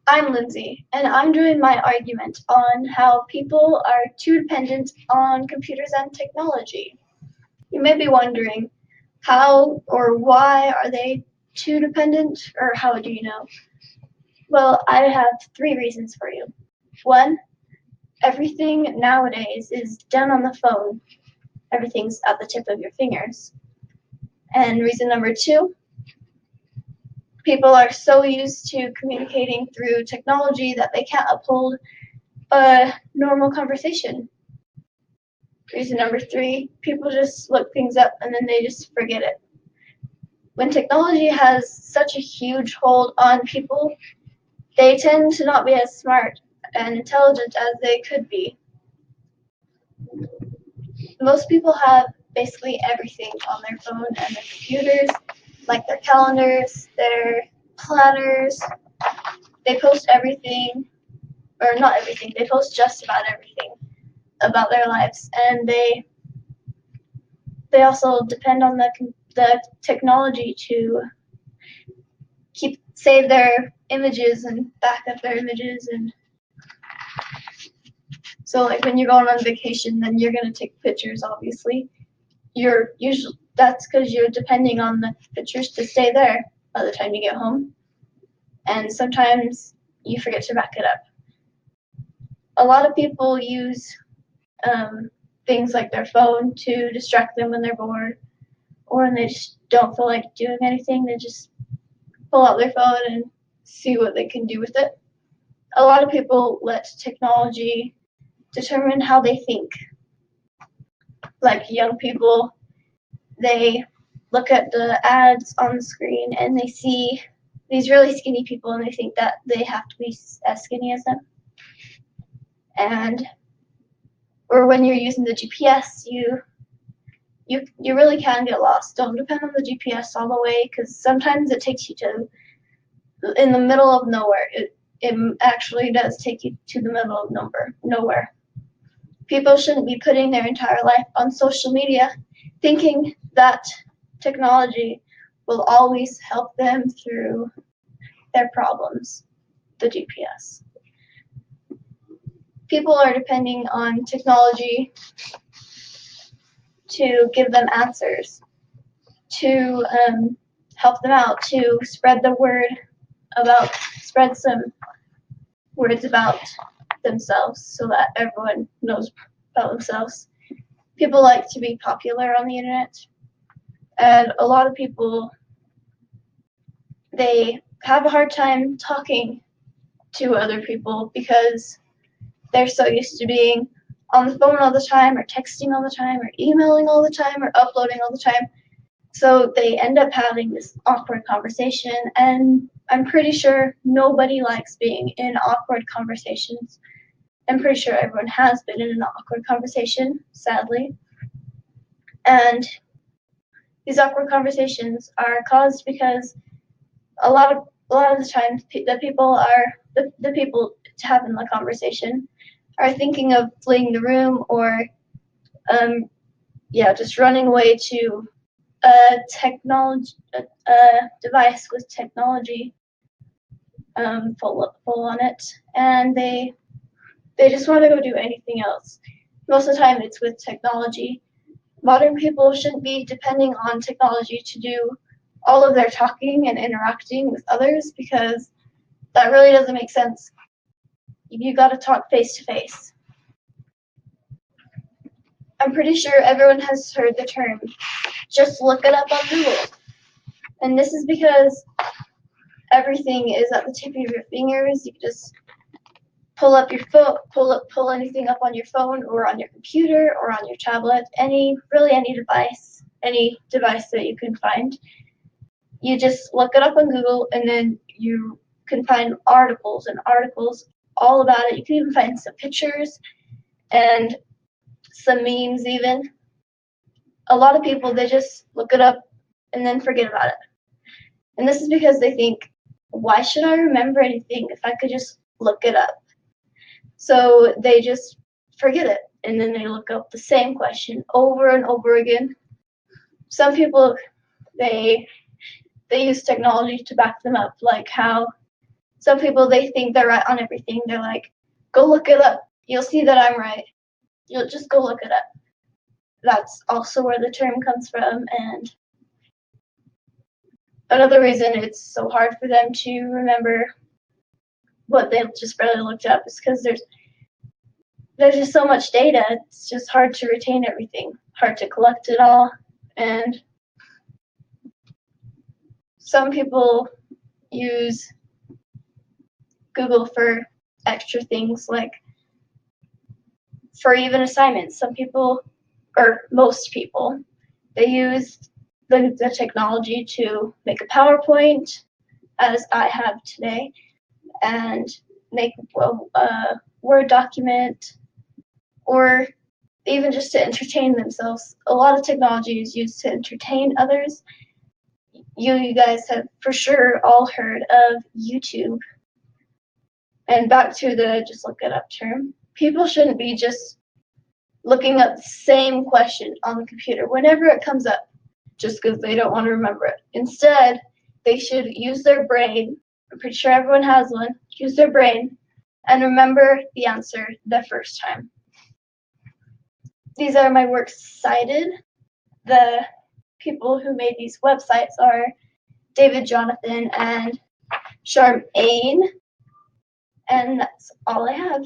I'm Lindsay, and I'm doing my argument on how people are too dependent on computers and technology. You may be wondering, how or why are they too dependent, or how do you know? Well, I have three reasons for you. One, everything nowadays is done on the phone. Everything's at the tip of your fingers. And reason number two, people are so used to communicating through technology that they can't uphold a normal conversation. Reason number three, people just look things up and then they just forget it. When technology has such a huge hold on people, they tend to not be as smart and intelligent as they could be. Most people have basically everything on their phone and their computers, like their calendars, their planners. They post everything, or not everything, they post just about everything about their lives, and they also depend on the technology to save their images and back up their images. And so like when you're going on vacation, then you're going to take pictures, obviously. That's because you're depending on the pictures to stay there by the time you get home, and sometimes you forget to back it up. A lot of people use things like their phone to distract them when they're bored, or when they just don't feel like doing anything. They just pull out their phone and see what they can do with it. A lot of people let technology determine how they think. Like young people, they look at the ads on the screen and they see these really skinny people and they think that they have to be as skinny as them. Or when you're using the GPS, you really can get lost. Don't depend on the GPS all the way, because sometimes it takes you in the middle of nowhere. It actually does take you to the middle of nowhere. People shouldn't be putting their entire life on social media thinking that technology will always help them through their problems, the GPS. People are depending on technology to give them answers, to help them out, to spread some words about themselves so that everyone knows about themselves. People like to be popular on the internet, and a lot of people, they have a hard time talking to other people because they're so used to being on the phone all the time, or texting all the time, or emailing all the time, or uploading all the time. So they end up having this awkward conversation, and I'm pretty sure nobody likes being in awkward conversations. I'm pretty sure everyone has been in an awkward conversation, sadly. And these awkward conversations are caused because a lot of the times the people having the conversation are thinking of fleeing the room, or just running away to a device with technology full on it, and they just want to go do anything else. Most of the time it's with technology. Modern people shouldn't be depending on technology to do all of their talking and interacting with others, because that really doesn't make sense. You got to talk face to face. I'm pretty sure everyone has heard the term, just look it up on Google. And this is because everything is at the tip of your fingers. You can just pull up your phone, pull anything up on your phone or on your computer or on your tablet, any device that you can find. You just look it up on Google, and then you can find articles all about it. You can even find some pictures and some memes even. A lot of people, they just look it up and then forget about it. And this is because they think, why should I remember anything if I could just look it up? So they just forget it, and then they look up the same question over and over again. Some people, they use technology to back them up, like how Some people, they think they're right on everything. They're like, go look it up. You'll see that I'm right. You'll just go look it up. That's also where the term comes from. And another reason it's so hard for them to remember what they just barely looked up is because there's just so much data. It's just hard to retain everything, hard to collect it all. And some people use Google for extra things, like for even assignments. Some people, or most people, they use the technology to make a PowerPoint, as I have today, and make a Word document, or even just to entertain themselves. A lot of technology is used to entertain others. You guys have for sure all heard of YouTube. And back to the just look it up term. People shouldn't be just looking up the same question on the computer whenever it comes up, just because they don't want to remember it. Instead, they should use their brain. I'm pretty sure everyone has one. Use their brain and remember the answer the first time. These are my works cited. The people who made these websites are David Jonathan and Charmaine, and that's all I have.